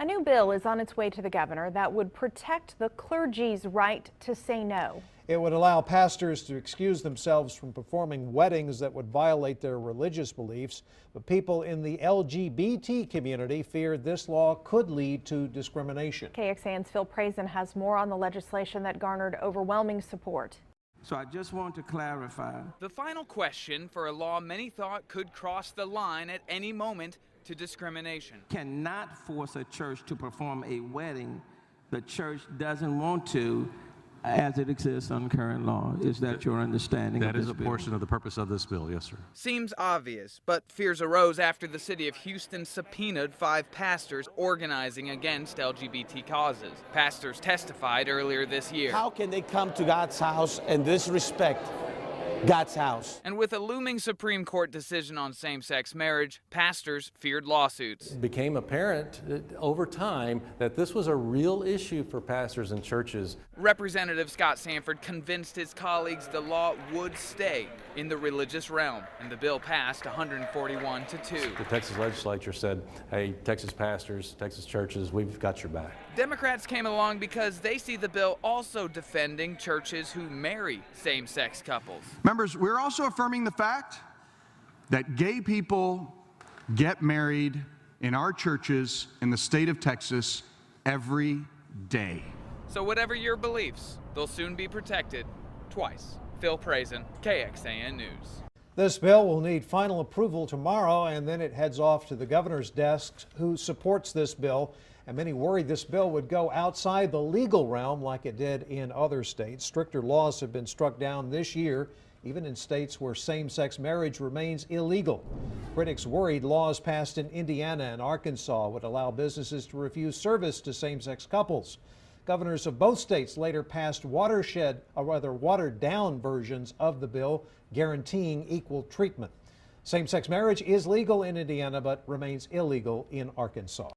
A new bill is on its way to the governor that would protect the clergy's right to say no. It would allow pastors to excuse themselves from performing weddings that would violate their religious beliefs. But people in the LGBT community fear this law could lead to discrimination. KXAN's Phil Prazen has more on the legislation that garnered overwhelming support. So I just want to clarify. The final question for a law many thought could cross the line at any moment to discrimination. Cannot force a church to perform a wedding the church doesn't want to, as it exists on current law. Is that your understanding? That is a portion of the purpose of this bill, yes, sir. Seems obvious, but fears arose after the city of Houston subpoenaed 5 pastors organizing against LGBT causes. Pastors testified earlier this year. How can they come to God's house and disrespect God's house? And with a looming Supreme Court decision on same-sex marriage, pastors feared lawsuits. It became apparent over time that this was a real issue for pastors and churches. Representative Scott Sanford convinced his colleagues the law would stay in the religious realm, and the bill passed 141-2. The Texas legislature said, hey, Texas pastors, Texas churches, we've got your back. Democrats came along because they see the bill also defending churches who marry same-sex couples. Members, we're also affirming the fact that gay people get married in our churches in the state of Texas every day. So whatever your beliefs, they'll soon be protected twice. Phil Prazen, KXAN News. This bill will need final approval tomorrow, and then it heads off to the governor's desk, who supports this bill. And many worry this bill would go outside the legal realm like it did in other states. Stricter laws have been struck down this year, even in states where same-sex marriage remains illegal. Critics worried laws passed in Indiana and Arkansas would allow businesses to refuse service to same-sex couples. Governors of both states later passed watered-down versions of the bill guaranteeing equal treatment. Same-sex marriage is legal in Indiana but remains illegal in Arkansas.